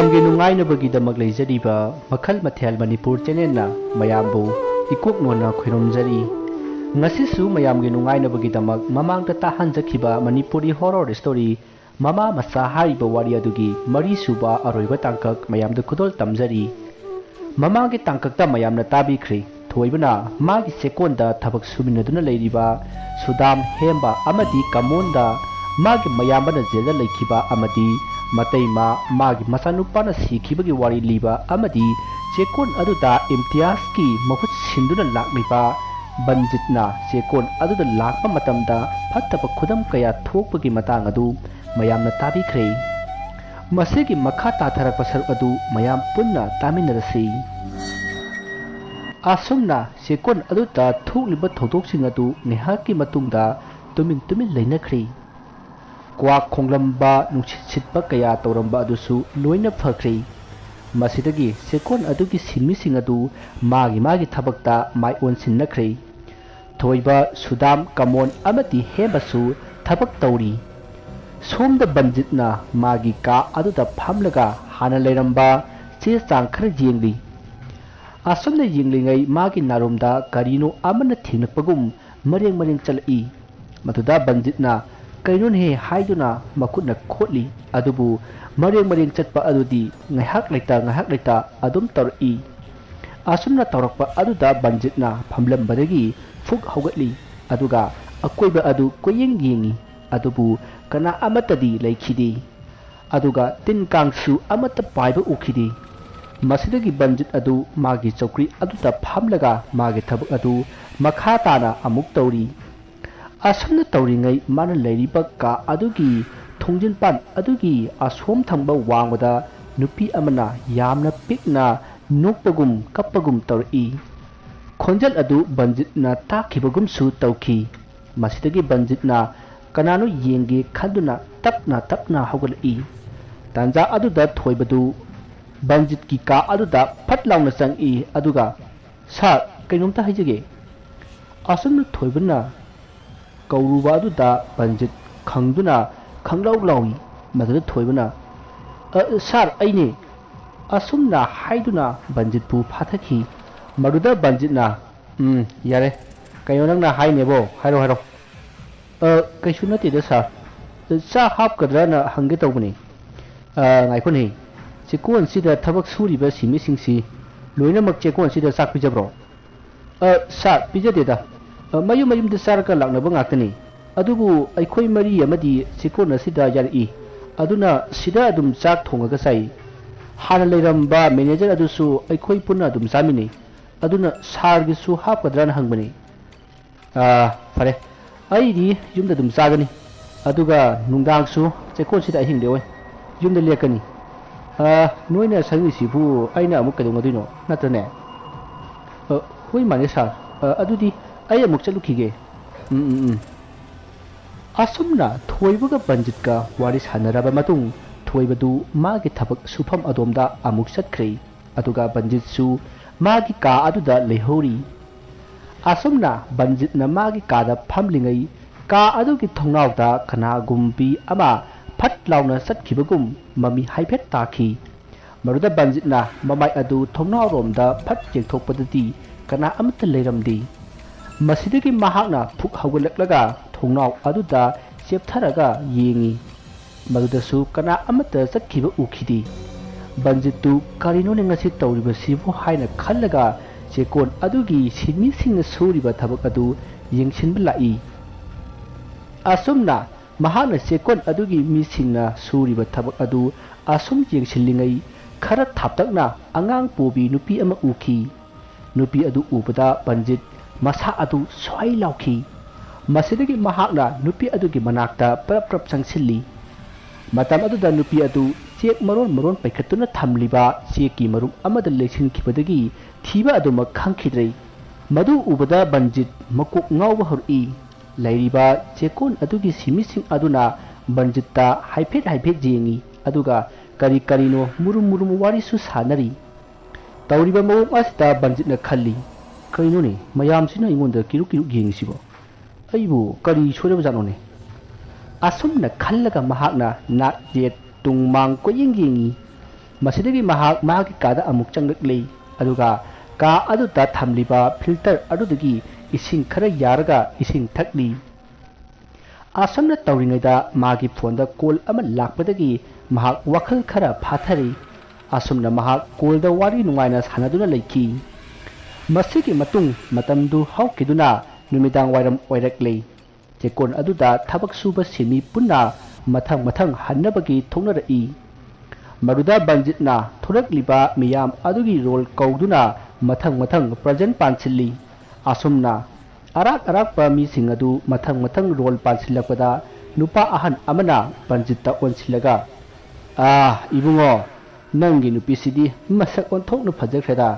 ꯃꯌꯥꯝꯒꯤ ꯅꯨꯡꯉꯥꯏꯅꯕꯒꯤꯗꯃꯛ ꯂꯩꯖꯔꯤꯕ ꯃꯈꯜ ꯃꯊꯦꯜ ꯃꯅꯤꯄꯨꯔ ꯆꯦꯅꯦꯜꯅ ꯃꯌꯥꯝꯕꯨ ꯏꯀꯣꯛꯅꯣꯟꯅ ꯈꯨꯔꯨꯝꯖꯔꯤ ꯉꯁꯤꯁꯨ ꯃꯌꯥꯝꯒꯤ ꯅꯨꯡꯉꯥꯏꯅꯕꯒꯤꯗꯃꯛ ꯃꯃꯥꯡꯗ ꯇꯥꯍꯟꯖꯈꯤꯕ ꯃꯅꯤꯄꯨꯔꯤ ꯍꯣꯔꯔ ꯁ꯭ꯇꯣꯔꯤ ꯃꯃꯥ ꯃꯆꯥ ꯍꯥꯏꯔꯤꯕ ꯋꯥꯔꯤ ꯑꯗꯨꯒꯤ ꯃꯔꯤꯁꯨꯕ ꯑꯔꯣꯏꯕ ꯇꯥꯡꯀꯛ ꯃꯌꯥꯝꯗ ꯈꯨꯗꯣꯜ ꯇꯝꯖꯔꯤ ꯃꯃꯥꯡꯒꯤ ꯇꯥꯡꯀꯛꯇ ꯃꯌꯥꯝꯅ ꯇꯥꯕꯤꯈ꯭ꯔꯦ ꯊꯣꯏꯕꯅ ꯃꯥꯒꯤ ꯆꯦꯛꯀꯣꯟꯗ ꯊꯕꯛ ꯁꯨꯃꯤꯟꯅꯗꯨꯅ ꯂꯩꯔꯤꯕ ꯁꯨꯗꯥꯝ ꯍꯦꯝꯕ ꯑꯃꯗꯤ ꯀꯃꯣꯟꯗ ꯃꯥꯒꯤ ꯃꯌꯥꯝꯕꯅ ꯖꯦꯜꯗ ꯂꯩꯈꯤꯕ ꯑꯃꯗꯤ ꯃꯇꯩꯃ ꯃꯥꯒꯤ ꯃꯆꯥꯅꯨꯄꯥꯅ ꯁꯤꯈꯤꯕꯒꯤ ꯋꯥꯔꯤ ꯂꯤꯕ ꯑꯃꯗꯤ ꯆꯦꯛꯀꯣꯟ ꯑꯗꯨꯗ ꯏꯝꯇꯤꯌꯥꯖꯀꯤ ꯃꯍꯨꯠ ꯁꯤꯟꯗꯨꯅ ꯂꯥꯛꯂꯤꯕ ꯕꯟꯖꯤꯠꯅ ꯆꯦꯛꯀꯣꯟ ꯑꯗꯨꯗ ꯂꯥꯛꯄ ꯃꯇꯝꯗ ꯐꯠꯇꯕ ꯈꯨꯗꯝ ꯀꯌꯥ ꯊꯣꯛꯄꯒꯤ ꯃꯇꯥꯡ ꯑꯗꯨ ꯃꯌꯥꯝꯅ ꯇꯥꯕꯤꯈ꯭ꯔꯦ ꯃꯁꯤꯒꯤ ꯃꯈꯥ ꯇꯥꯊꯔꯛꯄ ꯁꯔꯨꯛ ꯑꯗꯨ ꯃꯌꯥꯝ ꯄꯨꯟꯅ ꯇꯥꯃꯤꯟꯅꯔꯁꯤ ꯑꯁꯨꯝꯅ ꯆꯦꯛꯀꯣꯟ ꯑꯗꯨꯗ ꯊꯣꯛꯂꯤꯕ ꯊꯧꯗꯣꯛꯁꯤꯡ ꯑꯗꯨ ꯉꯥꯏꯍꯥꯛꯀꯤ ꯃꯇꯨꯡꯗ ꯇꯨꯃꯤꯟ ꯂꯩꯅꯈ꯭ꯔꯦ ꯀ꯭ꯋꯥꯛ ꯈꯣꯡꯂꯝꯕ ꯅꯨꯡꯁꯤꯠ ꯁꯤꯠꯄ ꯀꯌꯥ ꯇꯧꯔꯝꯕ ꯑꯗꯨꯁꯨ ꯂꯣꯏꯅ ꯐꯈ꯭ꯔꯦ ꯃꯁꯤꯗꯒꯤ ꯆꯦꯛꯀꯣꯟ ꯑꯗꯨꯒꯤ ꯁꯤꯟꯃꯤꯁꯤꯡ ꯑꯗꯨ ꯃꯥꯒꯤ ꯊꯕꯛꯇ ꯃꯥꯏ ꯑꯣꯟꯁꯤꯟꯅꯈ꯭ꯔꯦ ꯊꯣꯏꯕ ꯁꯨꯗꯥꯝ ꯀꯃꯣꯟ ꯑꯃꯗꯤ ꯍꯦꯝꯕꯁꯨ ꯊꯕꯛ ꯇꯧꯔꯤ ꯁꯣꯝꯗ ꯕꯟꯖꯤꯠꯅ ꯃꯥꯒꯤ ꯀꯥ ꯑꯗꯨꯗ ꯐꯝꯂꯒ ꯍꯥꯟꯅ ꯂꯩꯔꯝꯕ ꯆꯦ ꯆꯥꯡ ꯈꯔ ꯌꯦꯡꯂꯤ ꯑꯁꯨꯝꯅ ꯌꯦꯡꯂꯤꯉꯩ ꯃꯥꯒꯤ ꯅꯥꯔꯣꯝꯗ ꯀꯔꯤꯅꯣ ꯑꯃꯅ ꯊꯦꯡꯅꯛꯄꯒꯨꯝ ꯃꯔꯦꯡ ꯆꯠꯂꯛꯏ ꯃꯗꯨꯗ ꯕꯟꯖꯤꯠꯅ ꯀꯩꯅꯣꯅꯦ ꯍꯥꯏꯗꯨꯅ ꯃꯈꯨꯠꯅ ꯈꯣꯠꯂꯤ ꯑꯗꯨꯕꯨ ꯃꯔꯦꯡ ꯆꯠꯄ ꯑꯗꯨꯗꯤ ꯉꯥꯏꯍꯥꯛ ꯂꯩꯇ ꯑꯗꯨꯝ ꯇꯧꯔꯛꯏ ꯑꯁꯨꯝꯅ ꯇꯧꯔꯛꯄ ꯑꯗꯨꯗ ꯕꯟꯖꯤꯠꯅ ꯐꯝꯂꯝꯕꯗꯒꯤ ꯐꯨꯛ ꯍꯧꯒꯠꯂꯤ ꯑꯗꯨꯒ ꯑꯀꯣꯏꯕ ꯑꯗꯨ ꯀꯣꯏꯌꯦꯡ ꯌꯦꯡꯉꯤ ꯑꯗꯨꯕꯨ ꯀꯅꯥ ꯑꯃꯠꯇꯗꯤ ꯂꯩꯈꯤꯗꯦ ꯑꯗꯨꯒ ꯇꯤꯟ ꯀꯥꯡꯁꯨ ꯑꯃꯠꯇ ꯄꯥꯏꯕ ꯎꯈꯤꯗꯦ ꯃꯁꯤꯗꯒꯤ ꯕꯟꯖꯤꯠ ꯑꯗꯨ ꯃꯥꯒꯤ ꯆꯧꯀ꯭ꯔꯤ ꯑꯗꯨꯗ ꯐꯝꯂꯒ ꯃꯥꯒꯤ ꯊꯕꯛ ꯑꯗꯨ ꯃꯈꯥ ताना अमुक तौरी असमना तौरीङै माना लैरिबा का अदुगी थोंजिनपान अदुगी असोम थंबा वांगदा नुपी अमना यामना पिकना नोकपगुम कप्पगुम तौरई खोंजल अदु बंजितना ताखिबगुम सु तौखी मसिदगी बंजितना कनानो येंगे खदुना तपना हौगलई तांजा अदुदा थोइबदु बंजित की का अदुदा फटलाउना चंगी अदुगा सा कैनोमता हाइजगे असमना थोइबना कौरुबा अदुदा बंजित खंगदुना खंगलाउ लाउई मदुदा थोइबना सार अइने असुमना हाइदुना बंजितपु फाथखी मदुदा बंजितना यारे कयो नंगना हाइनेबो हाइरो कैसु नतेदा सार चा हापकद्राना हंगे तौबनी ngaikoni chekon sida thabak suriba simisingsi loinamak chekon sida sak pijabro sa pijadeda mayum da sarka laknaba ngaktani adubu aikhoi mari amadi chekon asida yari aduna sida adum chak thongaga sai hana leiramba manager adusu aikhoi punna adum samini aduna sargi su hapkadran hangbani fare aidi yumda dum chagani aduga nungdang su chekon sida hingde oi yumda lekani noina sangi sibu aina amuk kadong aduino natrane hoi mane sar adudi ai amuk chalukige asumna thoibuga banjitka wari sanaraba matung thoibadu magi thabak sufam adomda amuk satkhre aduga banjitsu magi ka aduda lehori asumna banjitna magi ka da phamlingai ka adugi thongnawda kana gumpi ama फट लाउना सत्खिबगुम mummy हाइफेट ताखी Maroda बंजितना ममाई अदु थोंनाव रोमदा फट जेंथोकपदती कना अमत लेरमदी मसिदगी महाकना फुक हौगलकलगा थोंनाव अदुदा चेपथरगा येंगी मरुदसु कना अमत सत्खिब उखिदी बंजितु करिनोने ngasi तौरिबसिबु हाइना खल्लगा चेकोन अदुगी Simi सिंग सुरिबा थबक अदु येंगसिनबा लाई असुमना महान चेकोन अदुगी मिसिंगना सुरिबा थबक अदु assume जेंगसिलिङै खरा थापतकना अंगांग पोबी नुपी अमा उखी नुपी अदु उबदा बंजित मसा अदु स्वाई लाउखी मसिदगी महाकना नुपी अदुगी मनाक्ता प्रप संगसिल्ली मतम अदुदा नुपी अदु चेक मरोन पैखतुना थमलिबा चेकी मरुम अमदा लेसिनखिबदगी थीबा अदुमा खंखिद्रै मदु उबदा बंजित मकोक ngawba hori लैरिबा चेकोन अदुगी सिमिसिंग अदुना बंजित्ता हाइफेट जेंगी अदुगा करी करीनो मुरुम वारिसु सानरी तौरिबा मवों असिता बंजितना खल्ली करिनोने मयामसिना इङोंदा किरु येंगिसिबो अइबु करी सोरबा जानोने असुमना खल्लगा महाकना नाक जेट तुंगमांग को येंगी ꯃꯁꯤꯗꯒꯤ ꯃꯍꯥꯛ ꯃꯍꯥꯛꯀꯤ ꯀꯥꯗ ꯑꯃꯨꯛ ꯆꯪꯂꯛꯂꯤ ꯑꯗꯨꯒ ꯀꯥ ꯑꯗꯨꯗ ꯊꯝꯂꯤꯕ ꯐꯤꯜꯇꯔ ꯑꯗꯨꯗꯒꯤ ꯏꯁꯤꯡ ꯈꯔ ꯌꯥꯔꯒ ꯏꯁꯤꯡ ꯊꯛꯂꯤ ꯑꯁꯨꯝꯅ ꯇꯧꯔꯤꯉꯩꯗ ꯃꯥꯒꯤ ꯐꯣꯟꯗ ꯀꯣꯜ ꯑꯃ ꯂꯥꯛꯄꯗꯒꯤ ꯃꯍꯥꯛ ꯋꯥꯈꯜ ꯈꯔ ꯐꯥꯊꯔꯤ ꯑꯁꯨꯝꯅ ꯃꯍꯥꯛ ꯀꯣꯜꯗ ꯋꯥꯔꯤ ꯅꯨꯡꯉꯥꯏꯅ ꯁꯥꯟꯅꯗꯨꯅ ꯂꯩꯈꯤ ꯃꯁꯤꯒꯤ ꯃꯇꯨꯡ ꯃꯇꯝꯗꯨ ꯍꯧꯈꯤꯗꯨꯅ ꯅꯨꯃꯤꯗꯥꯡ ꯋꯥꯏꯔꯝ ꯑꯣꯏꯔꯛꯂꯤ ꯆꯦꯛꯀꯣꯟ ꯑꯗꯨꯗ ꯊꯕꯛ ꯁꯨꯕ ꯁꯤꯟꯃꯤ ꯄꯨꯟꯅ ꯃꯊꯪ ꯍꯟꯅꯕꯒꯤ ꯊꯣꯛꯅꯔꯛꯏ ꯃꯗꯨꯗ ꯕꯟꯖꯤꯠꯅ ꯊꯣꯔꯛꯂꯤꯕ ꯃꯤꯌꯥꯝ ꯑꯗꯨꯒꯤ ꯔꯣꯜ ꯀꯧꯗꯨꯅ ꯃꯊꯪ ꯄ꯭ꯔꯖꯦꯟ ꯄꯥꯟꯁꯤꯜꯂꯤ ꯑꯁꯨꯝꯅ ꯑꯔꯥꯛꯄ ꯃꯤꯁꯤꯡ ꯑꯗꯨ ꯃꯊꯪ ꯔꯣꯜ ꯄꯥꯟꯁꯤꯜꯂꯛꯄꯗ नुपा अहन अमना पंजित ओनसिलगा इबुंगो नंगी नुपीसिदी मसक ओंथोकनो फजख्रेदा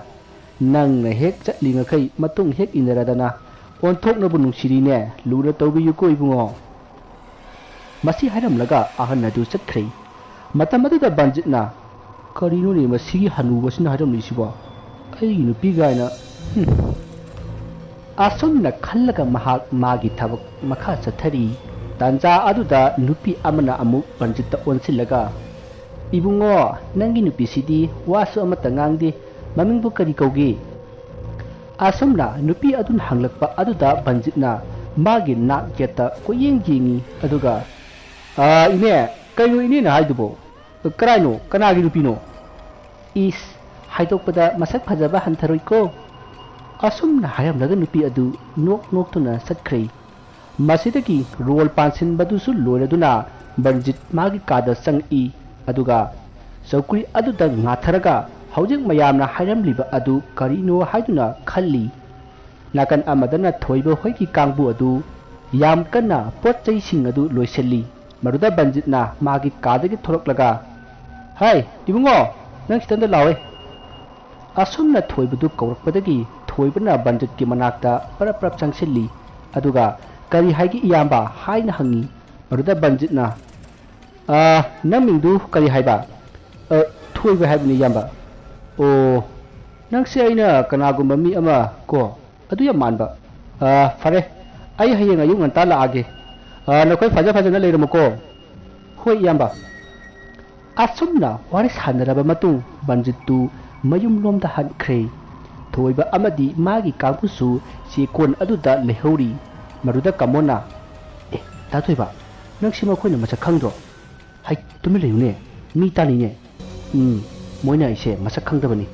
नंगना हेक चटलिंगखै मतुंग हेक इनरदना ओंथोकनबु नुंसिरिने लुरा तौबियुको इबुंगो मसी हायरमलगा अहन अदु चटख्रै मतम अदुदा पंजितना करिनो ने मसी हनुबसिना हायरमलिसिबो अई नुपी गायना असुमना खल्लगा महाक मागी थबक मखा चथरी तांजा अदुदा नुपी अमना अमुक पंजित ओनसिलगा इबुंगो नंगी नुपीसिदी वासु अमता ngang ममिंगबु करी कौगे असुमना नुपी अदुन हंगलकपा अदुदा पंजितना मागी नाक जेता कोयेंग येंगी अदुगा इने कइनो इने ना हाइदुबो कराइनो कनागी नुपीनो इस हाइदोकपदा मसक फजबा हंथरोइको असुमना हायमलगा नुपी अदु नोक नोकतुना सटख्रै मसिदगी रोल पांसिन बदुसु लोरदुना बंजित मागी कादा संगी अदुगा चौकुरी अदुदा ngatharaga हौजिक मयामना हायरमलिबा अदु करिनो हाइदुना खल्ली नाकन अमदना थोइबो होइकी कांगबु अदु याम कन्ना पोचैसिंग अदु लोइसेल्ली मरुदा बंजितना मागी कादगी थोरकलगा हाय इबुंगो नंग सितंदा लावे असुमना थोइबदु कौरकपदगी थोइबना बंजित की मनाकता परप्रप चंगसिल्ली अदुगा करी हाइगी इयाम्बा हाइना हंगी मरुदा बंजितना नमिंदु करी हाइबा थोइबा हाइबनि याम्बा ओ नंगसे आइना कनागुम्बा मी अमा को अदु या मानबा फरे आई हयेंग अयुं nganta लागे नखोय फजा फजना लेरमको होय याम्बा असुमना वारि सानरबा मतुं बंजितु मयुम लोमदा हनख्रे थोइबा अमदि मागी कांगपुसु चेकोन अदुदा लेहौरी मरुदा कमोना ए ताथोइबा नंगसि मखोयना मसक खंगदो हाय तुमि लेयुने मी तानिने मोइना इसे मसक खंगदबनी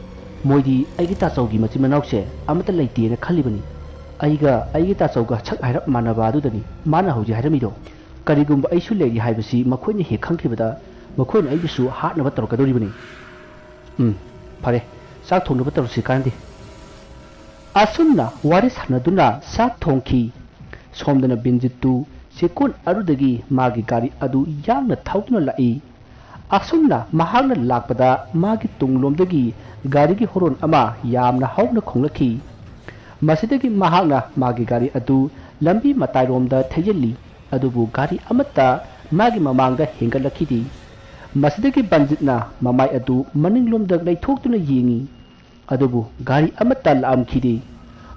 मोइदी आइगी ताचौगी मचि मनाउसे अमता लैतेना खलिबनी आइगी ताचौगा छक हाइरप मानबा अदुदनी माना हौजि हाइरमिदो करिगुम्बा आइसु लेरि हाइबसि मखोयना हे खंखिबदा मखोयना आइबिसु हाटनबा तौरकदोरिबनी फरे साक थोंनबा तौरसि कांदे असुमना वारि सानदुना साक थोंखी सोमदना बिंजितु सेकोन अरुदगी मागी गारी अदु यांगना थाउदुना लाई असुमना महागना लाकपदा मागी तुंगलोमदगी गारीगी होरोन अमा यामना हौना खोंगलखी मसिदगी महागना मागी गारी अदु लंबी मताइरोमदा थैजल्ली अदुबु गारी अमत्ता मागी ममांगदा हेंगलखीदी मसिदगी बंजितना ममाई अदु मनिंगलोमदा लैथोक्तुना येंगी अदुबु गारी अमत्ता लामखीदी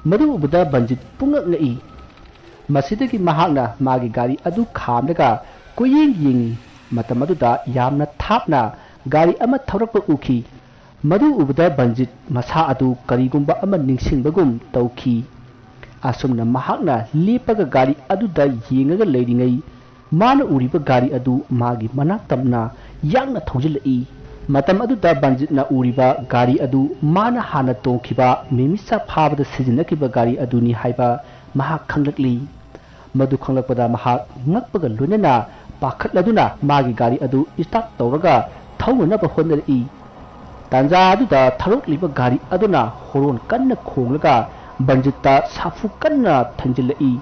मदु उबदा बंजित पुंगलई मसिदगी महागना मागी गारी अदु खामलगा कोयेंग येंगी मतम अदुदा यामना थापना गारी अमा थौरकपा उखी मदु उबदा बंजित मसा अदु करिगुम्बा अमा निंगसिंगबगुम तौखी असुमना महागना लेपगा गारी अदुदा येंगगा लेरिङै माना उरिबा गारी अदु मागी मनाक तमना यांगना थौजिलई मतम अदुदा बंजितना उरिबा गारी अदु माना हाना तोंखिबा मिमिसा फाबदा सिजिनखिबा गारी अदुनी हाइबा महाक खंगलकली मदु खंगलकपदा महाक ngakpaga लोनना पाखटलदुना मागी गारी अदु स्टार्ट तौरगा थौननबा होनरई तांजा अदुदा थरोकलिबा गारी अदुना होरोन कन्ना खोंगलगा बंजिता साफु कन्ना थंजिलई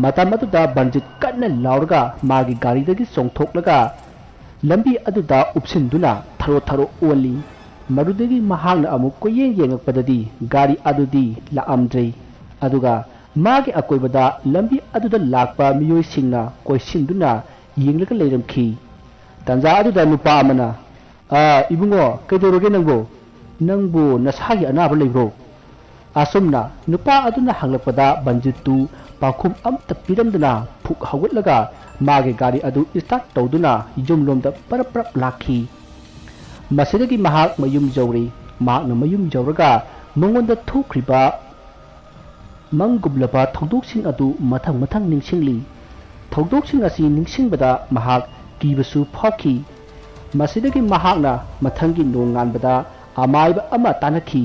मतम अदुदा बंजित कन्ना लाउरगा मागी गारीदगी सोंगथोकलगा लंबी अदुदा उपसिनदुना थरो ओली मरुदगी महांगना अमुक कोयेंग येंगकपददी गारी अदुदी लाअमद्रै अदुगा मागी अकोइबदा लंबी अदुदा लाकपा मियोइसिंगना कोइसिनदुना येंगलगा लेरमखी तांजा अदुदा नुपा अमना इबुंगो कैदोरगे नंगबो नसागी अनाबा लेब्रो असुमना नुपा अदुना हंगलकपदा बंजितु पाखुम अमता पिरमदना फुक हवगलगा मागे गारी अदु स्टार्ट तौदुना युमलोमदा परप्रप लाखी ꯃꯁꯤꯗꯒꯤ ꯃꯍꯥꯛ ꯃꯌꯨꯝ ꯌꯧꯔꯤ ꯃꯍꯥꯛꯅ ꯃꯌꯨꯝ ꯌꯧꯔꯒ ꯃꯉꯣꯟꯗ ꯊꯣꯛꯈ꯭ꯔꯤꯕ ꯃꯪꯒꯨꯝꯂꯕ ꯊꯧꯗꯣꯛꯁꯤꯡ ꯑꯗꯨ ꯃꯊꯪ ꯃꯊꯪ ꯅꯤꯡꯁꯤꯡꯂꯤ ꯊꯧꯗꯣꯛꯁꯤꯡ ꯑꯁꯤ ꯅꯤꯡꯁꯤꯡꯕꯗ ꯃꯍꯥꯛ ꯀꯤꯕꯁꯨ ꯐꯥꯎꯈꯤ ꯃꯁꯤꯗꯒꯤ ꯃꯍꯥꯛꯅ ꯃꯊꯪꯒꯤ ꯅꯣꯡꯉꯥꯟꯕꯗ ꯑꯃꯥꯏꯕ ꯑꯃ ꯇꯥꯟꯅꯈꯤ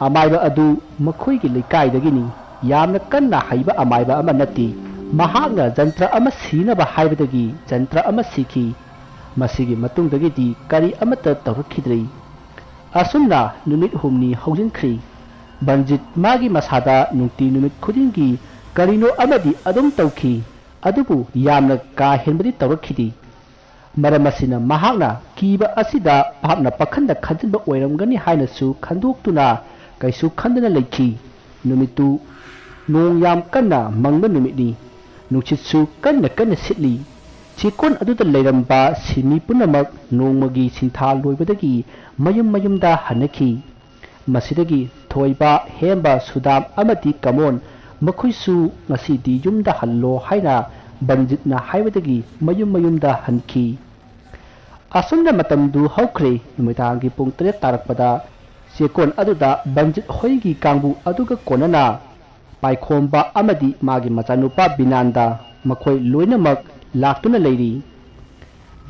ꯑꯃꯥꯏꯕ ꯑꯗꯨ ꯃꯈꯣꯏꯒꯤ ꯂꯩꯀꯥꯏꯗꯒꯤꯅꯤ ꯌꯥꯝꯅ ꯀꯟꯅ ꯍꯩꯕ ꯑꯃꯥꯏꯕ ꯑꯃ ꯅꯠꯇꯦ ꯃꯍꯥꯛꯅ ꯖꯟꯇ꯭ꯔ ꯑꯃ ꯁꯤꯅꯕ ꯍꯥꯏꯕꯗꯒꯤ ꯖꯟꯇ꯭ꯔ ꯑꯃ ꯁꯤꯈꯤ ꯃꯁꯤꯒꯤ ꯃꯇꯨꯡꯗꯒꯤꯗꯤ ꯀꯔꯤ ꯑꯃꯠꯇ ꯇꯧꯔꯛꯈꯤꯗ꯭ꯔꯤ ꯑꯁꯨꯝꯅ ꯅꯨꯃꯤꯠ ꯍꯨꯝꯅꯤ ꯍꯧꯖꯤꯟꯈ꯭ꯔꯤ ꯕꯟꯖꯤꯠ ꯃꯥꯒꯤ ꯃꯁꯥꯗ ꯅꯨꯡꯇꯤ ꯅꯨꯃꯤꯠ ꯈꯨꯗꯤꯡꯒꯤ ꯀꯔꯤꯅꯣ ꯑꯃꯗꯤ ꯑꯗꯨꯝ ꯇꯧꯈꯤ ꯑꯗꯨꯕꯨ ꯌꯥꯝꯅ ꯀꯥ ꯍꯦꯟꯕꯗꯤ ꯇꯧꯔꯛꯈꯤꯗꯦ ꯃꯔꯝ ꯑꯁꯤꯅ ꯃꯍꯥꯛꯅ ꯀꯤꯕ ꯑꯁꯤꯗ ꯃꯍꯥꯛꯅ ꯄꯥꯈꯟꯗ ꯈꯟꯖꯤꯟꯕ ꯑꯣꯏꯔꯝꯒꯅꯤ ꯍꯥꯏꯅꯁꯨ ꯈꯟꯗꯣꯛꯇꯨꯅ ꯀꯩꯁꯨ ꯈꯟꯗꯅ ꯂꯩꯈꯤ ꯅꯨꯃꯤꯠꯇꯨ ꯅꯣꯡ ꯌꯥꯝ ꯀꯟꯅ ꯃꯪꯕ ꯅꯨꯃꯤꯠꯅꯤ ꯅꯨꯡꯁꯤꯠꯁꯨ ꯀꯟꯅ ꯀꯟꯅ ꯁꯤꯠꯂꯤ ꯆꯦꯛꯀꯣꯟ ꯑꯗꯨꯗ ꯂꯩꯔꯝꯕ ꯁꯤꯟꯃꯤ ꯄꯨꯝꯅꯃꯛ ꯅꯣꯡꯃꯒꯤ ꯁꯤꯟꯊꯥ ꯂꯣꯏꯕꯗꯒꯤ ꯃꯌꯨꯝ ꯃꯌꯨꯝꯗ ꯍꯟꯅꯈꯤ ꯃꯁꯤꯗꯒꯤ ꯊꯣꯏꯕ ꯍꯦꯝꯕ ꯁꯨꯗꯥꯝ ꯑꯃꯗꯤ ꯀꯃꯣꯟ ꯃꯈꯣꯏꯁꯨ ꯉꯁꯤꯗꯤ ꯌꯨꯝꯗ ꯍꯜꯂꯣ ꯍꯥꯏꯅ ꯕꯟꯖꯤꯠꯅ ꯍꯥꯏꯕꯗꯒꯤ ꯃꯌꯨꯝ ꯃꯌꯨꯝꯗ ꯍꯟꯈꯤ ꯑꯁꯨꯝꯅ ꯃꯇꯝꯗꯨ ꯍꯧꯈ꯭ꯔꯦ ꯅꯨꯃꯤꯗꯥꯡꯒꯤ ꯄꯨꯡ 7 ꯇꯥꯔꯛꯄꯗ ꯆꯦꯛꯀꯣꯟ ꯑꯗꯨꯗ ꯕꯟꯖꯤꯠ ꯍꯣꯏꯒꯤ ꯀꯥꯡꯕꯨ ꯑꯗꯨꯒ ꯀꯣꯟꯅꯅ ꯄꯥꯏꯈꯣꯝꯕ ꯑꯃꯗꯤ ꯃꯥꯒꯤ ꯃꯆꯥꯅꯨꯄꯥ ꯕꯤꯅꯥꯟꯗ ꯃꯈꯣꯏ ꯂꯣꯏꯅꯃꯛ ꯂꯥꯛꯇꯨꯅ ꯂꯩꯔꯤ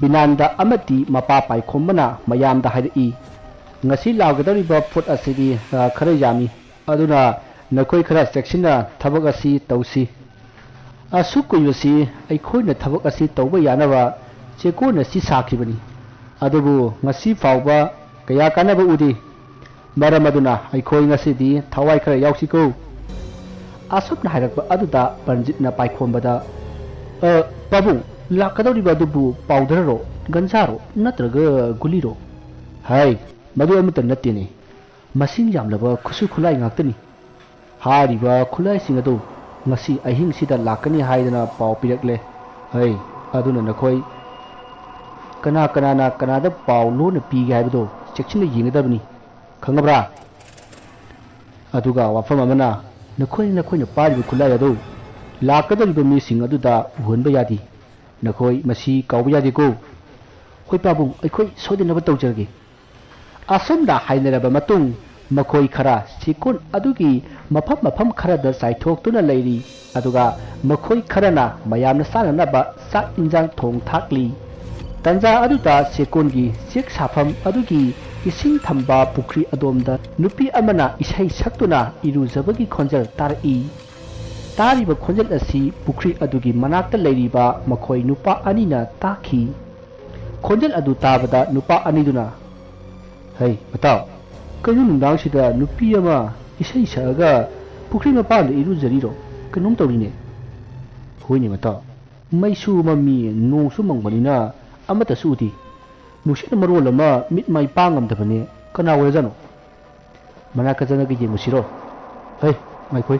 ꯕꯤꯅꯥꯟꯗ ꯑꯃꯗꯤ ꯃꯄꯥ ꯄꯥꯏꯈꯣꯝꯕꯅ ꯃꯌꯥꯝꯗ ꯍꯥꯏꯔꯛꯏ ngasi laugdariba put asidi khare yami aduna nakoi khara cheksinna thabak asi tausi asu kuibasi aikhoina thabak asi tauba yanaba chekona si sakhibani adubu ngasi fauba kaya kanaba udi maramaduna aikhoi ngasi di thawai khara yausiko asupna hairakba aduda Banjitna paikhombada babu lakadariba dubu powderro ganjaro natraga guliro hai madu amata nattene masing yamlaba khusu khulai ngaktani hariba khulai singado ngasi ahing sida lakani haidana paw pirakle hai aduna nakhoi kana kana na kana da paw lo na pi ga haibado chekchina yingdabni khangabra aduga wafam amana nakhoi na pariba khulai ado lakadariba mi sing aduda uhonba yadi nakhoi masi kawba yadi ko hoi pabung aikhoi sodinaba tawjarge asumda hainaraba matung makhoi khara sikun adugi mafam khara da saithok lairi aduga makhoi kharana mayamna sananaba sak injang thong thakli tanja aduda sekongi sik safam adugi ising thamba pukri adomda nupi amana isai saktuna irujabagi khonjal tarai tariba khonjal asi pukri adugi manakta lairiba makhoi nupa anina takhi khonjal adu tabada nupa aniduna hey batao kayu nungdang sida nupi ama isai saga pukri ma pan iru jariro kanum tawrine hoini mata maisu mami nongsu mangbanina amata suti nushina marol ama mit mai pangam dabane kana wajano manaka jana ge musiro hey mai koi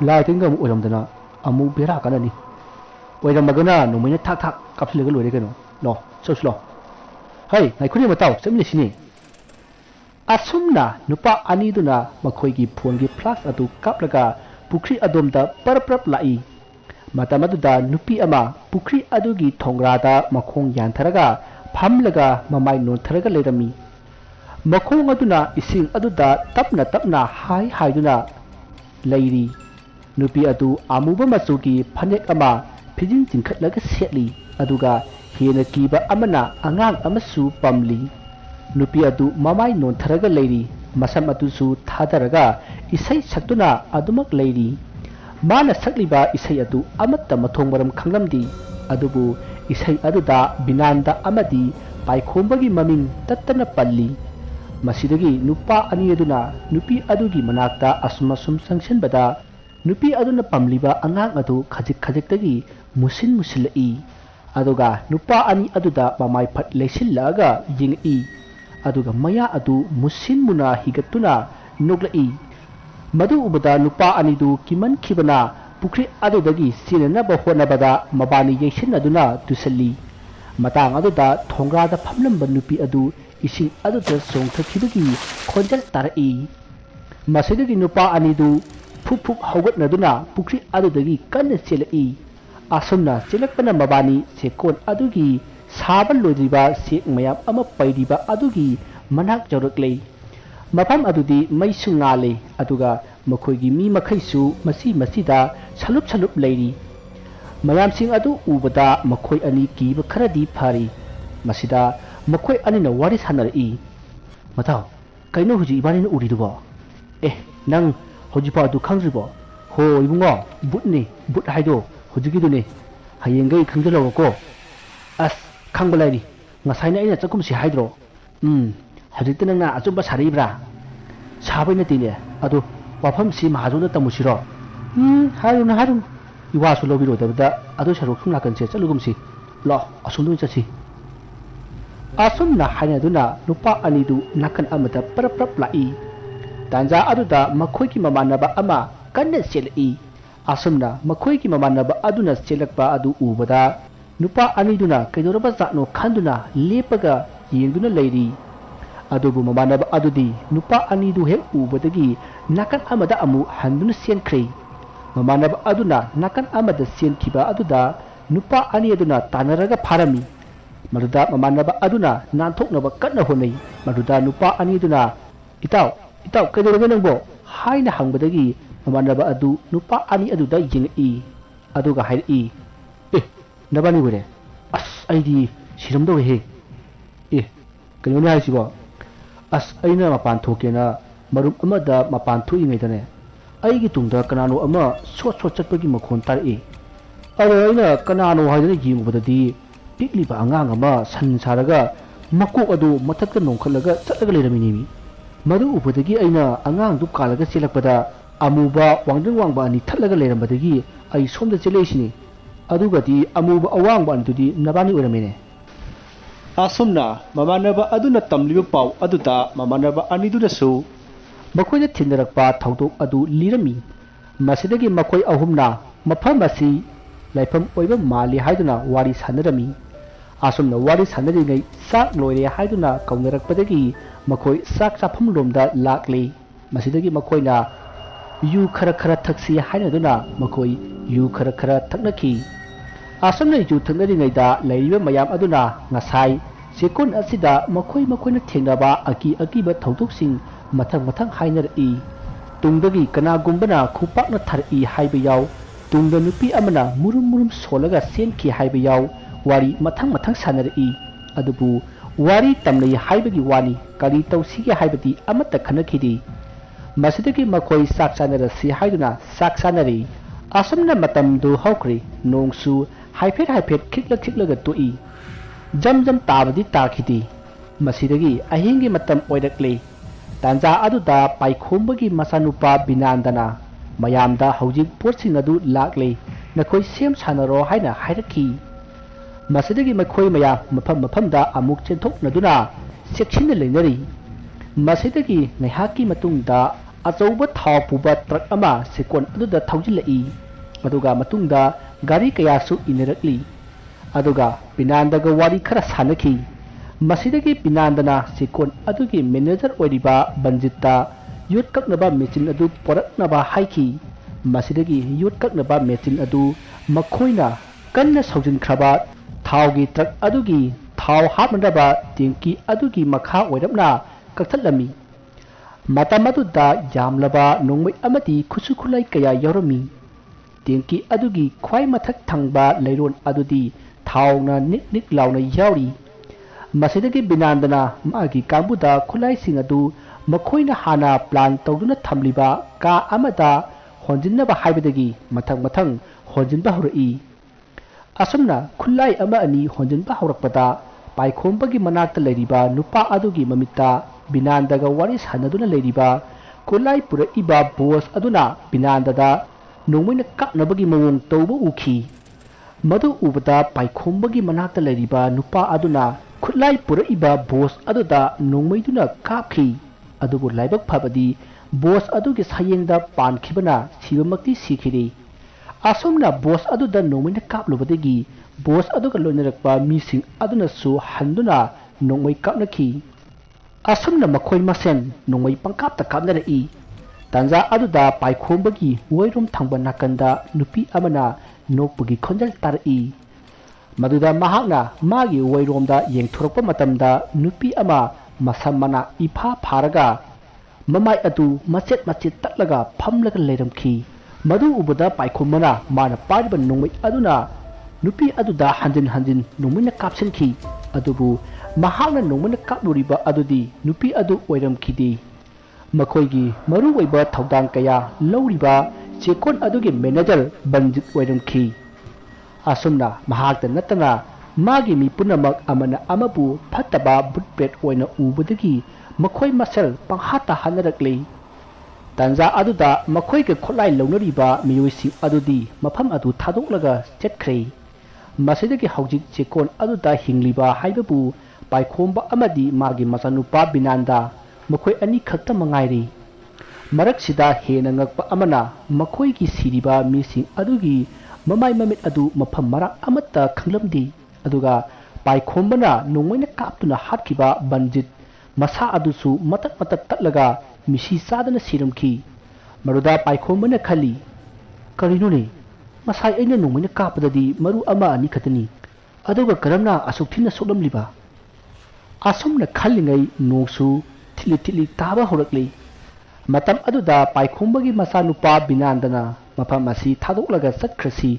lai tingam oramdana amu bera kanani oiramagana nomaina thak thak kapsile ga lore kano no soslo hey mai khuni matao semni sini asumna nupa aniduna makhoigi phongi flash adu kaplaga pukri adomda parprap lai matamaduda nupi ama pukri adugi thongrada makhong yantharaga phamlaga mamai nontharaga lerami makhong aduna ising aduda tapna hai haiduna leiri nupi adu amuba machugi phanek ama phijin chingkhatlaga setli aduga hena kiba amana angang amasu pamli nupi adu mamai nontharaga leiri masam atusu thadaraga isai saktuna adumak leiri mana sakliba isai adu amatta mathongbaram khanglamdi adubu isai aduda binanda amadi paikhombagi maming tattana palli masidagi nupa ani aduna nupi adugi manakta asmasum sangsenbada nupi aduna pamliba angang adu khajik musin musilai aduga nupa ani aduda mamai phat leisillaga yingi aduga maya adu musin muna higatuna noglai madu ubada nupa anidu kiman khibana pukri adudagi sinanaba honabada mabani yeisin aduna tusalli matang aduda thongrada phamlamba nupi adu ising aduda songthakibagi khonjal tarai masidagi nupa anidu phuk haugatnaduna pukri adudagi kanna chelai asumna chelakpana mabani sekon adugi ꯁꯥꯕ ꯂꯣꯏꯗ꯭ꯔꯤꯕ check ꯃꯌꯥꯝ ꯑꯃ ꯄꯩꯔꯤꯕ ꯑꯗꯨꯒꯤ ꯃꯅꯥꯛ ꯌꯧꯔꯛꯂꯦ ꯃꯐꯝ ꯑꯗꯨꯗꯤ ꯃꯩꯁꯨ ꯉꯥꯜꯂꯦ ꯑꯗꯨꯒ ꯃꯈꯣꯏꯒꯤ ꯃꯤ ꯃꯈꯩꯁꯨ ꯃꯁꯤꯗ ꯁꯂꯨꯞ ꯂꯩꯔꯤ ꯃꯌꯥꯝꯁꯤꯡ ꯑꯗꯨ ꯎꯕꯗ ꯃꯈꯣꯏ ꯑꯅꯤ ꯀꯤꯕ ꯈꯔꯗꯤ ꯐꯔꯤ ꯃꯁꯤꯗ ꯃꯈꯣꯏ ꯑꯅꯤꯅ ꯋꯥꯔꯤ ꯁꯥꯟꯅꯔꯛꯏ ꯃꯇꯥꯎ ꯀꯩꯅꯣ ꯍꯧꯖꯤꯛ ꯏꯕꯥꯅꯤꯅ ꯎꯔꯤꯗꯨꯕꯣ ꯅꯪ ꯍꯧꯖꯤꯛꯐꯥꯎ ꯑꯗꯨ ꯈꯪꯗ꯭ꯔꯤꯕꯣ ꯍꯣ ꯏꯕꯨꯡꯉꯣ ꯕꯨꯠꯅꯤ ꯕꯨꯠ ꯍꯥꯏꯗꯣ ꯍꯧꯖꯤꯛꯀꯤꯗꯨꯅꯤ ꯍꯌꯦꯡꯒꯩ ꯈꯪꯖꯤꯜꯍꯧꯔꯣꯀꯣ ꯑꯁ ꯈꯪꯕ ꯂꯩꯔꯤ ꯉꯁꯥꯏꯅ ꯑꯩꯅ ꯆꯠꯀꯨꯝꯁꯤ ꯍꯥꯏꯗ꯭ꯔꯣ ꯍꯧꯖꯤꯛꯇ ꯅꯪꯅ ꯑꯆꯨꯝꯕ ꯁꯥꯔꯛꯏꯕ꯭ꯔꯥ ꯁꯥꯕꯩ ꯅꯠꯇꯦꯅꯦ ꯑꯗꯣ ꯋꯥꯐꯝꯁꯤ ꯃꯍꯥꯖꯣꯟꯗ ꯇꯝꯃꯨꯁꯤꯔꯣ ꯍꯥꯏꯔꯨꯅꯨ 이와수 로비로다보다 아도 샤로 흉나건체 짤루금시 러 아숨도 있자시 아숨나 하냐두나 누파 아니두 나칸 아마다 빠라빠라 라이 단자 아두다 마코이기 마마나바 아마 간네 셀이 아숨나 마코이기 마마나바 아두나 셀락바 아두 우바다 누파 아니두나 그도라바 자노 칸두나 레빠가 옌두나 레이리 아두부 마마나바 아두디 누파 아니두 해 우바다기 나칸 아마다 아무 한두나 센크레이 mamanaba aduna nakan amada sen kiba aduda nupa ani aduna tanaraga pharami maduda mamanaba aduna nanthoknaba kanna honai maduda nupa ani aduna itaw kaidoroga nangbo haina hangbadagi mamanaba adu nupa ani aduda yingi aduga hairi nabani wure as aidi siramdo he kanoni haisibo as aina mapan thokena marum amada mapan thuingaidane ꯑꯩꯒꯤ ꯇꯨꯡꯗ ꯀꯅꯥꯅꯣ ꯑꯃ ꯁꯣꯠ ꯆꯠꯄꯒꯤ ꯃꯈꯣꯟ ꯇꯥꯔꯛꯏ ꯑꯗꯣ ꯑꯩꯅ ꯀꯅꯥꯅꯣ ꯍꯥꯏꯗꯅ ꯌꯦꯡꯉꯨꯕꯗꯗꯤ ꯄꯤꯛꯂꯤꯕ ꯑꯉꯥꯡ ꯑꯃ ꯁꯟ ꯁꯥꯔꯒ ꯃꯀꯣꯛ ꯑꯗꯨ ꯃꯊꯛꯇ ꯅꯣꯡꯈꯠꯂꯒ ꯆꯠꯂꯒ ꯂꯩꯔꯝꯃꯤꯅꯤ ꯃꯗꯨ ꯎꯕꯗꯒꯤ ꯑꯩꯅ ꯑꯉꯥꯡꯗꯨ ꯀꯥꯜꯂꯒ ꯆꯦꯜꯂꯛꯄꯗ ꯑꯃꯨꯕ ꯋꯥꯡꯗ꯭ꯔꯪ ꯋꯥꯡꯕ ꯑꯅꯤ ꯊꯠꯂꯒ ꯂꯩꯔꯝꯕꯗꯒꯤ ꯑꯩ ꯁꯣꯝꯗ ꯆꯦꯜꯂꯛꯏꯁꯤꯅꯤ ꯑꯗꯨꯒꯗꯤ ꯑꯃꯨꯕ ꯑꯋꯥꯡꯕ ꯑꯅꯤꯗꯨꯗꯤ ꯅꯕꯥꯅꯤ ꯑꯣꯏꯔꯝꯃꯤꯅꯦ ꯑꯁꯨꯝꯅ ꯃꯃꯥꯟꯅꯕ ꯑꯗꯨꯅ ꯇꯝꯂꯤꯕ ꯄꯥꯎ ꯑꯗꯨꯗ ꯃꯃꯥꯟꯅꯕ ꯑꯅꯤꯗꯨꯅꯁꯨ ꯃꯈꯣꯏꯅ ꯊꯦꯡꯅꯔꯛꯄ ꯊꯧꯗꯣꯛ ꯑꯗꯨ ꯂꯤꯔꯝꯃꯤ ꯃꯁꯤꯗꯒꯤ ꯃꯈꯣꯏ ꯑꯍꯨꯝꯅ ꯃꯐꯝ ꯑꯁꯤ ꯂꯩꯐꯝ ꯑꯣꯏꯕ ꯃꯥꯜꯂꯤ ꯍꯥꯏꯗꯨꯅ ꯋꯥꯔꯤ ꯁꯥꯟꯅꯔꯝꯃꯤ ꯑꯁꯨꯝꯅ ꯋꯥꯔꯤ ꯁꯥꯟꯅꯔꯤꯉꯩ ꯆꯥꯛ ꯂꯣꯏꯔꯦ ꯍꯥꯏꯗꯨꯅ ꯀꯧꯅꯔꯛꯄꯗꯒꯤ ꯃꯈꯣꯏ ꯆꯥꯛ ꯆꯥꯐꯝ ꯂꯣꯝꯗ ꯂꯥꯛꯂꯤ ꯃꯁꯤꯗꯒꯤ ꯃꯈꯣꯏꯅ ꯌꯨ ꯈꯔ ꯊꯛꯁꯤ ꯍꯥꯏꯅꯗꯨꯅ ꯃꯈꯣꯏ ꯌꯨ ꯈꯔ ꯊꯛꯅꯈꯤ ꯑꯁꯨꯝꯅ ꯌꯨ ꯊꯛꯅꯔꯤꯉꯩꯗ ꯂꯩꯔꯤꯕ ꯃꯌꯥꯝ ꯑꯗꯨꯅ ꯉꯁꯥꯏ ꯆꯦꯛꯀꯣꯟ ꯑꯁꯤꯗ ꯃꯈꯣꯏꯅ ꯊꯦꯡꯅꯕ ꯑꯀꯤꯕ ꯊꯧꯗꯣꯛꯁꯤꯡ मथंग हाइनरई तुंगदगी कनागुंबना खुपाकना थरई हाइबा याव तुंगदा नुपी अमना मुरुम सोलगा सेनखी हाइबा याव वारी मथंग सानरई अदुबु वारी तमनई हाइबगी वानी करी तौसीगे हाइबदी अमत खनखिदी मसिदगी मखोई साक सानरसी हाइदुना साक सानरी असमना मतमदु हौक्री नोंगसु हाइफेट खिकलगा तोई जम ताबदी ताखिदी मसिदगी अहिंगी मतम ओइरक्ले तांजा अदुदा पाइखोंबगी मसानुपा बिनांदना मयामदा हौजिक पोटसिंग अदु लाक्ले नखोई सेम सानरो हाइना हाइरखी मसिदगी मखोई मया मफमदा अमुक चेंथोकनदुना सेक्शन लेनरी मसिदगी नैहाकी मतुंगदा अचौबा थाव पुबा ट्रक अमा सेकोन अदुदा थौजिलई अदुगा मतुंगदा गाड़ी कयासु इनरकली अदुगा बिनांदगा वारी खरा सानखी मसिदगी बिनांदना सिकोन अदुगी मैनेजर ओइरिबा बंजिता युट कक्नबा मेचिन अदु पोरकनबा हाइखी मसिदगी युट कक्नबा मेचिन अदु मखोइना कन्न सौजिनख्रबा थावगी ट्रक अदुगी थाव हापनबा टेंकी अदुगी मखा ओइरबना कक्थलमी मतम अदुदा यामलबा नोंमै अमति खुसुखुलाई कया यौरमी टेंकी अदुगी ख्वाइ मथक थंगबा लैरोन अदुदी थावना निक लाउना याउरी मसिदगी बिनांदना मागी कांबुदा खुलाई सिंह अदु मखोइना हाना प्लान तौदुना थमलिबा का अमदा होंजिनबा हाइबदगी मथंग होंजिनबा हरई असमना खुलाई अमा अनि होंजिनबा हरकपदा पाइखोंबगी मनाक्ता लेरिबा नुपा अदुगी ममिता बिनांदगा वारी सानदुना लेरिबा खुलाई पुरइबा बोस अदुना बिनांददा नोंमैना काकनबगी मवोंग तौबा उखी मदु उबदा पाइखोंबगी मनाक्ता लेरिबा नुपा अदुना खुलाई पुरइबा बोस अदुदा नोंमैदुना कापखी अदुबु लाइबक फबदी बोस अदुगे सायेंगदा पानखिबना सिबमक्ति सिखिरी असोमना बोस अदुदा नोंमैना कापलुबदगी बोस अदुगा लोइनरकपा मिसिंग अदुना सु हंदुना नोंमै कापनखी असोमना मखोइ मसेन नोंमै पंकापता कापनरई तांजा अदुदा पाइखोंबगी वैरोम थांबा नाकंदा नुपी अमना नोकपगी खोंजल तारई ꯃꯗꯨꯗ ꯃꯍꯥꯛꯅ ꯃꯥꯒꯤ ꯋꯥꯏꯔꯣꯝꯗ ꯌꯦꯡꯊꯣꯔꯛꯄ ꯃꯇꯝꯗ ꯅꯨꯄꯤ ꯑꯃ ꯃꯁꯝ ꯃꯅꯥ ꯏꯐꯥ ꯐꯥꯔꯒ ꯃꯃꯥꯏ ꯑꯗꯨ ꯃꯆꯦꯠ ꯃꯆꯦꯠ ꯇꯠꯂꯒ ꯐꯝꯂꯒ ꯂꯩꯔꯝꯈꯤ ꯃꯗꯨ ꯎꯕꯗ ꯄꯥꯏꯈꯣꯝꯕꯅ ꯃꯥꯅ ꯄꯥꯏꯔꯤꯕ ꯅꯣꯡꯃꯩ ꯑꯗꯨꯅ ꯅꯨꯄꯤ ꯑꯗꯨꯗ ꯍꯟꯖꯤꯟ ꯍꯟꯖꯤꯟ ꯅꯣꯡꯃꯩꯅ ꯀꯥꯞꯁꯤꯟꯈꯤ ꯑꯗꯨꯕꯨ ꯃꯍꯥꯛꯅ ꯅꯣꯡꯃꯩꯅ ꯀꯥꯞꯂꯨꯔꯤꯕ ꯑꯗꯨꯗꯤ ꯅꯨꯄꯤ ꯑꯗꯨ ꯑꯣꯏꯔꯝꯈꯤꯗꯦ ꯃꯈꯣꯏꯒꯤ ꯃꯔꯨꯑꯣꯏꯕ ꯊꯧꯗꯥꯡ ꯀꯌꯥ ꯂꯧꯔꯤꯕ ꯆꯦꯛꯀꯣꯟ ꯑꯗꯨꯒꯤ ꯃꯦꯅꯦꯖꯔ ꯕꯟꯖꯤꯠ ꯑꯣꯏꯔꯝꯈꯤ ꯑꯁꯨꯝꯅ ꯃꯍꯥꯛꯇ ꯅꯠꯇꯅ ꯃꯥꯒꯤ ꯃꯤ ꯄꯨꯝꯅꯃꯛ ꯑꯃꯅ ꯑꯃꯕꯨ ꯐꯠꯇꯕ ꯕꯨꯠꯄ꯭ꯔꯦꯠ ꯑꯣꯏꯅ ꯎꯕꯗꯒꯤ ꯃꯈꯣꯏ ꯃꯁꯦꯜ ꯄꯪꯍꯥꯠꯇ ꯍꯥꯠꯅꯔꯛꯂꯤ ꯇꯥꯟꯖꯥ ꯑꯗꯨꯗ ꯃꯈꯣꯏꯒ ꯈꯣꯠꯂꯥꯏ ꯂꯧꯅꯔꯤꯕ ꯃꯤꯑꯣꯏꯁꯤꯡ ꯑꯗꯨꯗꯤ ꯃꯐꯝ ꯑꯗꯨ ꯊꯥꯗꯣꯛꯂꯒ ꯆꯠꯈ꯭ꯔꯦ ꯃꯁꯤꯗꯒꯤ ꯍꯧꯖꯤꯛ ꯆꯦꯛꯀꯣꯟ ꯑꯗꯨꯗ ꯍꯤꯡꯂꯤꯕ ꯍꯥꯏꯕꯕꯨ ꯄꯥꯏꯈꯣꯝꯕ ꯑꯃꯗꯤ ꯃꯥꯒꯤ ꯃꯆꯥꯅꯨꯄꯥ ꯕꯤꯅꯥꯟꯗ ꯃꯈꯣꯏ ꯑꯅꯤ ꯈꯛꯇ ꯃꯉꯥꯏꯔꯤ ꯃꯔꯛꯁꯤꯗ ꯍꯦꯟꯅ ꯉꯛꯄ ꯑꯃꯅ ꯃꯈꯣꯏꯒꯤ ꯁꯤꯔꯤꯕ ꯃꯤꯁꯤꯡ ꯑꯗꯨꯒꯤ ꯃꯃꯥꯏ ꯃꯃꯤꯠ ꯑꯗꯨ ꯃꯐꯝ ꯃꯔꯥꯡ ꯑꯃꯠꯇ ꯈꯪꯂꯝꯗꯦ ꯑꯗꯨꯒ ꯄꯥꯏꯈꯣꯝꯕꯅ ꯅꯣꯡꯃꯩꯅ ꯀꯥꯞꯇꯨꯅ ꯍꯥꯠꯈꯤꯕ ꯕꯟꯖꯤꯠ ꯃꯁꯥ ꯑꯗꯨꯁꯨ ꯃꯇꯠ ꯃꯇꯠ ꯇꯠꯂꯒ ꯃꯤꯁꯤ ꯆꯥꯗꯅ ꯁꯤꯔꯝꯈꯤ ꯃꯗꯨꯗ ꯄꯥꯏꯈꯣꯝꯕꯅ ꯈꯜꯂꯤ ꯀꯔꯤꯅꯣꯅꯦ ꯉꯁꯥꯏ ꯑꯩꯅ ꯅꯣꯡꯃꯩꯅ ꯀꯥꯞꯄꯗꯗꯤ ꯃꯔꯨ ꯑꯃ ꯑꯅꯤ ꯈꯛꯇꯅꯤ ꯑꯗꯨꯒ ꯀꯔꯝꯅ ꯑꯁꯨꯛ ꯊꯤꯅ ꯁꯣꯛꯂꯝꯂꯤꯕ ꯑꯁꯨꯝꯅ ꯈꯜꯂꯤꯉꯩ ꯅꯣꯡꯁꯨ ꯊꯤꯠꯂꯤ ꯊꯤꯠꯂꯤ ꯇꯥꯕ ꯍꯧꯔꯛꯂꯤ ꯃꯇꯝ ꯑꯗꯨꯗ ꯄꯥꯏꯈꯣꯝꯕꯒꯤ ꯃꯆꯥꯅꯨꯄꯥ ꯕꯤꯅꯥꯟꯗꯅ ꯃꯐꯝ ꯑꯁꯤ ꯊꯥꯗꯣꯛꯂꯒ ꯆꯠꯈ꯭ꯔꯁꯤ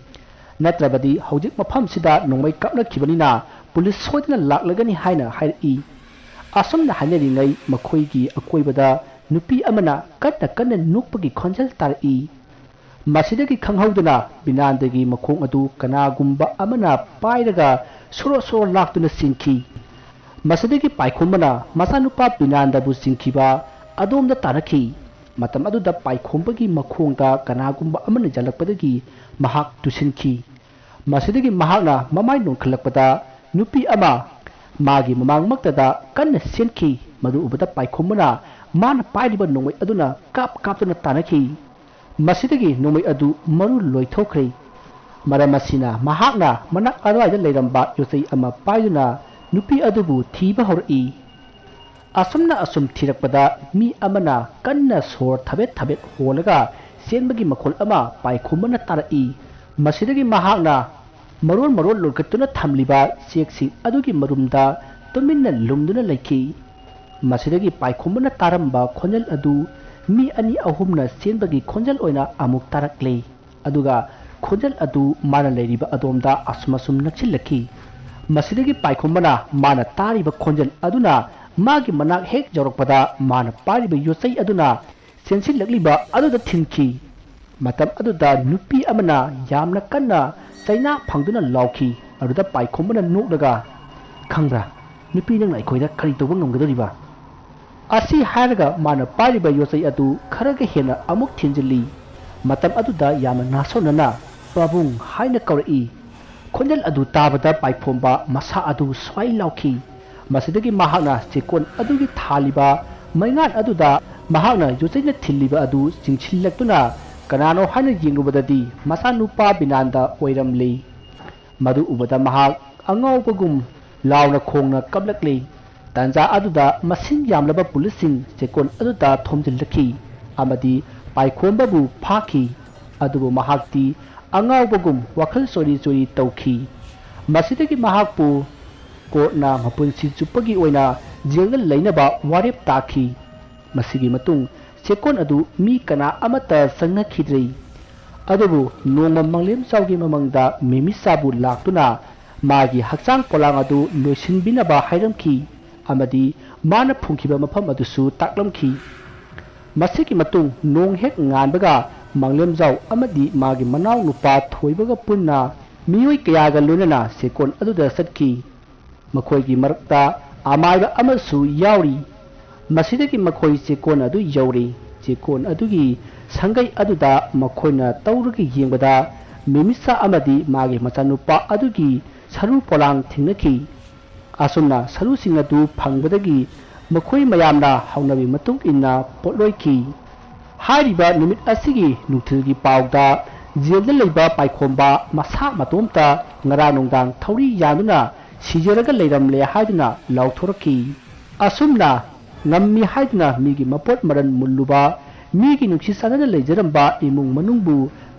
ꯅꯠꯇ꯭ꯔꯕꯗꯤ ꯍꯧꯖꯤꯛ ꯃꯐꯝꯁꯤꯗ ꯅꯣꯡꯃꯩ ꯀꯥꯞꯅꯈꯤꯕꯅꯤꯅ ꯄꯨꯂꯤꯁ ꯁꯣꯏꯗꯅ ꯂꯥꯛꯂꯒꯅꯤ ꯍꯥꯏꯅ ꯍꯥꯏꯔꯛꯏ ꯑꯁꯨꯝꯅ ꯍꯥꯏꯅꯔꯤꯉꯩ ꯃꯈꯣꯏꯒꯤ ꯑꯀꯣꯏꯕꯗ ꯅꯨꯄꯤ ꯑꯃꯅ ꯀꯟꯅ ꯀꯟꯅ ꯅꯣꯛꯄꯒꯤ ꯈꯣꯟꯖꯦꯜ ꯇꯥꯔꯛꯏ ꯃꯁꯤꯗꯒꯤ ꯈꯪꯍꯧꯗꯨꯅ ꯕꯤꯅꯥꯟꯗꯒꯤ ꯃꯈꯣꯡ ꯑꯗꯨ ꯀꯅꯥꯒꯨꯝꯕ ꯑꯃꯅ ꯄꯥꯏꯔꯒ ꯁꯣꯔꯣ ꯁꯣꯔꯣ ꯂꯥꯛꯇꯨꯅ ꯆꯤꯡꯈꯤ ꯃꯁꯤꯗꯒꯤ ꯄꯥꯏꯈꯣꯝꯕꯅ ꯃꯆꯥꯅꯨꯄꯥ ꯕꯤꯅꯥꯟꯗꯕꯨ ꯆꯤꯡꯈꯤꯕ ꯑꯗꯣꯝꯗ ꯇꯥꯔꯛꯈꯤ ꯃꯇꯝ ꯑꯗꯨꯗ ꯄꯥꯏꯈꯣꯝꯕꯒꯤ ꯃꯈꯣꯡꯗ ꯀꯅꯥꯒꯨꯝꯕ ꯑꯃꯅ ꯌꯥꯜꯂꯛꯄꯗꯒꯤ ꯃꯍꯥꯛ ꯇꯨꯁꯤꯟꯈꯤ ꯃꯁꯤꯗꯒꯤ ꯃꯍꯥꯛꯅ ꯃꯃꯥꯏ ꯅꯣꯟꯈꯠꯂꯛꯄꯗ ꯅꯨꯄꯤ ꯑꯃ ꯃꯥꯒꯤ ꯃꯃꯥꯡꯃꯛꯇꯗ ꯀꯟꯅ ꯆꯦꯟꯈꯤ ꯃꯗꯨ ꯎꯕꯗ ꯄꯥꯏꯈꯣꯝꯕꯅ ꯃꯥꯅ ꯄꯥꯏꯔꯤꯕ ꯅꯣꯡꯃꯩ ꯑꯗꯨꯅ ꯀꯥꯞꯇꯨꯅ ꯇꯥꯟꯅꯈꯤ ꯃꯁꯤꯗꯒꯤ ꯅꯣꯡꯃꯩ ꯑꯗꯨ ꯃꯔꯨ ꯂꯣꯏꯊꯣꯛꯈ꯭ꯔꯦ ꯃꯔꯝ ꯑꯁꯤꯅ ꯃꯍꯥꯛꯅ ꯃꯅꯥꯛ ꯑꯗꯨꯋꯥꯏꯗ ꯂꯩꯔꯝꯕ ꯌꯣꯠꯆꯩ ꯑꯃ ꯄꯥꯏꯗꯨꯅ ꯅꯨꯄꯤ ꯑꯗꯨꯕꯨ ꯊꯤꯕ ꯍꯧꯔꯛꯏ ꯑꯁꯨꯝꯅ ꯑꯁꯨꯝ ꯊꯤꯔꯛꯄꯗ ꯃꯤ ꯑꯃꯅ ꯀꯟꯅ ꯁꯣꯔ ꯊꯕꯦꯠ ꯊꯕꯦꯠ ꯍꯣꯜꯂꯒ ꯆꯦꯟꯕꯒꯤ ꯃꯈꯣꯜ ꯑꯃ ꯄꯥꯏꯈꯣꯝꯕꯅ ꯇꯥꯔꯛꯏ ꯃꯁꯤꯗꯒꯤ ꯃꯍꯥꯛꯅ ꯃꯔꯣꯟ ꯂꯣꯟꯈꯠꯇꯨꯅ ꯊꯝꯂꯤꯕ ꯆꯦꯛꯁꯤꯡ ꯑꯗꯨꯒꯤ ꯃꯔꯨꯝꯗ ꯇꯨꯃꯤꯟꯅ ꯂꯨꯝꯗꯨꯅ ꯂꯩꯈꯤ ꯃꯁꯤꯗꯒꯤ ꯄꯥꯏꯈꯣꯝꯕꯅ ꯇꯥꯔꯝꯕ ꯈꯣꯟꯖꯦꯜ ꯑꯗꯨ ꯃꯤ ꯑꯅꯤ ꯑꯍꯨꯝꯅ ꯆꯦꯟꯕꯒꯤ ꯈꯣꯟꯖꯦꯜ ꯑꯣꯏꯅ ꯑꯃꯨꯛ ꯇꯥꯔꯛꯂꯦ ꯑꯗꯨꯒ ꯈꯣꯟꯖꯦꯜ ꯑꯗꯨ ꯃꯥꯅ ꯂꯩꯔꯤꯕ ꯑꯗꯣꯝꯗ ꯑꯁꯨꯝ ꯅꯛꯁꯤꯜꯂꯛꯈꯤ ꯃꯁꯤꯗꯒꯤ ꯄꯥꯏꯈꯣꯝꯕꯅ ꯃꯥꯅ ꯇꯥꯔꯤꯕ ꯈꯣꯟꯖꯦꯜ ꯑꯗꯨꯅ ꯃꯥꯒꯤ ꯃꯅꯥꯛ ꯍꯦꯛ ꯌꯧꯔꯛꯄꯗ ꯃꯥꯅ ꯄꯥꯏꯔꯤꯕ ꯌꯣꯠꯆꯩ ꯑꯗꯨꯅ ꯆꯦꯟꯁꯤꯜꯂꯛꯂꯤꯕ ꯑꯗꯨꯗ ꯊꯤꯟꯈꯤ ꯃꯇꯝ ꯑꯗꯨꯗ ꯅꯨꯄꯤ ꯑꯃꯅ ꯌꯥꯝꯅ ꯀꯟꯅ ꯆꯩꯅꯥ ꯐꯪꯗꯨꯅ ꯂꯥꯎꯈꯤ ꯑꯗꯨꯗ ꯄꯥꯏꯈꯣꯝꯕꯅ ꯅꯣꯛꯂꯒ ꯈꯪꯕ꯭ꯔꯥ ꯅꯨꯄꯤ ꯅꯪꯅ ꯑꯩꯈꯣꯏꯗ ꯀꯔꯤ ꯇꯧꯕ ꯉꯝꯒꯗꯧꯔꯤꯕ ꯑꯁꯤ ꯍꯥꯏꯔꯒ ꯃꯥꯅ ꯄꯥꯏꯔꯤꯕ ꯌꯣꯠꯆꯩ ꯑꯗꯨ ꯈꯔꯒ ꯍꯦꯟꯅ ꯑꯃꯨꯛ ꯊꯤꯟꯖꯤꯜꯂꯤ ꯃꯇꯝ ꯑꯗꯨꯗ ꯌꯥꯝꯅ ꯅꯥꯁꯣꯟꯅꯅ ꯄꯥꯕꯨꯡ ꯍꯥꯏꯅ ꯀꯧꯔꯛꯏ ꯈꯣꯟꯖꯦꯜ ꯑꯗꯨ ꯇꯥꯕꯗ ꯄꯥꯏꯈꯣꯝꯕ ꯃꯁꯥ ꯑꯗꯨ ꯁ꯭ꯋꯥꯏ ꯂꯥꯎꯈꯤ ꯃꯁꯤꯗꯒꯤ ꯃꯍꯥꯛꯅ ꯆꯦꯛꯀꯣꯟ ꯑꯗꯨꯒꯤ ꯊꯥꯜꯂꯤꯕ ꯃꯩꯉꯥꯟ ꯑꯗꯨꯗ ꯃꯍꯥꯛꯅ ꯌꯣꯠꯆꯩꯅ ꯊꯤꯜꯂꯤꯕ ꯑꯗꯨ ꯆꯤꯡꯁꯤꯜꯂꯛꯇꯨꯅ ꯀꯅꯥꯅꯣ ꯍꯥꯏꯅ ꯌꯦꯡꯂꯨꯕꯗꯗꯤ ꯃꯆꯥꯅꯨꯄꯥ ꯕꯤꯅꯥꯟꯗ ꯑꯣꯏꯔꯝꯂꯤ ꯃꯗꯨ ꯎꯕꯗ ꯃꯍꯥꯛ ꯑꯉꯥꯎꯕꯒꯨꯝ ꯂꯥꯎꯅ ꯈꯣꯡꯅ ꯀꯞꯂꯛꯂꯤ ꯇꯥꯟꯖꯥ ꯑꯗꯨꯗ ꯃꯁꯤꯡ ꯌꯥꯝꯂꯕ ꯄꯨꯂꯤꯁꯁꯤꯡ ꯆꯦꯛꯀꯣꯟ ꯑꯗꯨꯗ ꯊꯣꯝꯖꯤꯜꯂꯛꯈꯤ ꯑꯃꯗꯤ ꯄꯥꯏꯈꯣꯝꯕꯕꯨ ꯐꯥꯈꯤ ꯑꯗꯨꯕꯨ ꯃꯍꯥꯛꯇꯤ ꯑꯉꯥꯎꯕꯒꯨꯝ ꯋꯥꯈꯜ ꯆꯣꯏꯔꯤ ꯆꯣꯏꯔꯤ ꯇꯧꯈꯤ ꯃꯁꯤꯗꯒꯤ ꯃꯍꯥꯛꯄꯨ ꯀꯣꯔꯠꯅ ꯃꯄꯨꯟꯁꯤ ꯆꯨꯞꯄꯒꯤ ꯑꯣꯏꯅ ꯖꯦꯜꯗ ꯂꯩꯅꯕ ꯋꯥꯔꯦꯞ ꯇꯥꯈꯤ ꯃꯁꯤꯒꯤ ꯃꯇꯨꯡ ꯆꯦꯛꯀꯣꯟ ꯑꯗꯨ ꯃꯤ ꯀꯅꯥ ꯑꯃꯠꯇ ꯆꯪꯅꯈꯤꯗ꯭ꯔꯤ ꯑꯗꯨꯕꯨ ꯅꯣꯡꯃ ꯃꯪꯂꯦꯝꯆꯥꯎꯒꯤ ꯃꯃꯪꯗ ꯃꯦꯃꯤꯆꯥꯕꯨ ꯂꯥꯛꯇꯨꯅ ꯃꯥꯒꯤ ꯍꯛꯆꯥꯡ ꯄꯣꯂꯥꯡ ꯑꯗꯨ ꯂꯣꯏꯁꯤꯟꯕꯤꯅꯕ ꯍꯥꯏꯔꯝꯈꯤ ꯑꯃꯗꯤ ꯃꯥꯅ ꯐꯨꯝꯈꯤꯕ ꯃꯐꯝ ꯑꯗꯨꯁꯨ ꯇꯥꯛꯂꯝꯈꯤ ꯃꯁꯤꯒꯤ ꯃꯇꯨꯡ ꯅꯣꯡ ꯍꯦꯛ ꯉꯥꯟꯕꯒ ꯃꯪꯂꯦꯝꯖꯥꯎ ꯑꯃꯗꯤ ꯃꯥꯒꯤ ꯃꯅꯥꯎ ꯅꯨꯄꯥ ꯊꯣꯏꯕꯒ ꯄꯨꯟꯅ ꯃꯤꯑꯣꯏ ꯀꯌꯥꯒ ꯂꯣꯏꯅꯅ ꯆꯦꯛꯀꯣꯟ ꯑꯗꯨꯗ ꯆꯠꯈꯤ ꯃꯈꯣꯏꯒꯤ ꯃꯔꯛꯇ ꯑꯃꯥꯏꯕ ꯑꯃꯁꯨ ꯌꯥꯎꯔꯤ ꯃꯁꯤꯗꯒꯤ ꯃꯈꯣꯏ ꯆꯦꯛꯀꯣꯟ ꯑꯗꯨ ꯌꯧꯔꯤ ꯆꯦꯛꯀꯣꯟ ꯑꯗꯨꯒꯤ ꯁꯪꯒꯩ ꯑꯗꯨꯗ ꯃꯈꯣꯏꯅ ꯇꯧꯔꯒ ꯌꯦꯡꯕꯗ ꯃꯦꯃꯤꯆꯥ ꯑꯃꯗꯤ ꯃꯥꯒꯤ ꯃꯆꯥꯅꯨꯄꯥ ꯑꯗꯨꯒꯤ ꯁꯔꯨ ꯄꯣꯂꯥꯡ ꯊꯦꯡꯅꯈꯤ ꯑꯁꯨꯝꯅ ꯁꯔꯨꯁꯤꯡ ꯑꯗꯨ ꯐꯪꯕꯗꯒꯤ ꯃꯈꯣꯏ ꯃꯌꯥꯝꯅ ꯍꯧꯅꯕꯤ ꯃꯇꯨꯡ ꯏꯟꯅ ꯄꯣꯠꯂꯣꯏꯈꯤ ꯍꯥꯏꯔꯤꯕ ꯅꯨꯃꯤꯠ ꯑꯁꯤꯒꯤ ꯅꯨꯡꯊꯤꯜꯒꯤ ꯄꯥꯎꯗ ꯖꯦꯜꯗ ꯂꯩꯕ ꯄꯥꯏꯈꯣꯝꯕ ꯃꯁꯥ ꯃꯇꯣꯝꯇ ꯉꯔꯥꯡ ꯅꯨꯡꯗꯥꯡ ꯊꯧꯔꯤ ꯌꯥꯟꯗꯨꯅ ꯁꯤꯖꯔꯒ ꯂꯩꯔꯝꯂꯦ ꯍꯥꯏꯗꯨꯅ ꯂꯥꯎꯊꯣꯔꯛꯈꯤ ꯑꯁꯨꯝꯅ ꯉꯝꯃꯤ ꯍꯥꯏꯗꯨꯅ ꯃꯤꯒꯤ ꯃꯄꯣꯠ ꯃꯔꯟ ꯃꯨꯜꯂꯨꯕ ꯃꯤꯒꯤ ꯅꯨꯡꯁꯤ ꯆꯥꯟꯅꯅ ꯂꯩꯖꯔꯝꯕ ꯏꯃꯨꯡ ꯃꯅꯨꯡꯕꯨ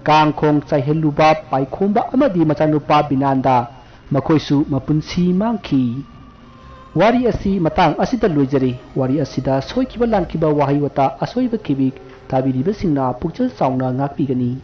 ꯀꯥꯡꯈꯣꯡ ꯆꯥꯏꯍꯜꯂꯨꯕ ꯄꯥꯏꯈꯣꯝꯕ ꯑꯃꯗꯤ ꯃꯆꯥꯅꯨꯄꯥ ꯕꯤꯅꯥꯟꯗ ꯃꯈꯣꯏꯁꯨ ꯃꯄꯨꯟꯁꯤ ꯃꯥꯡꯈꯤ ꯋꯥꯔꯤ ꯑꯁꯤ ꯃꯇꯥꯡ ꯑꯁꯤꯗ ꯂꯣꯏꯖꯔꯤ ꯋꯥꯔꯤ ꯑꯁꯤꯗ ꯁꯣꯏꯈꯤꯕ ꯂꯥꯟꯈꯤꯕ ꯋꯥꯍꯩ ꯋꯥꯇꯥ ꯑꯁꯣꯏꯕ ꯈꯤꯕꯤ ꯇꯥꯕꯤꯔꯤꯕꯁꯤꯡꯅ ꯄꯨꯛꯆꯦꯜ ꯆꯥꯎꯅ ꯉꯥꯛꯄꯤꯒꯅꯤ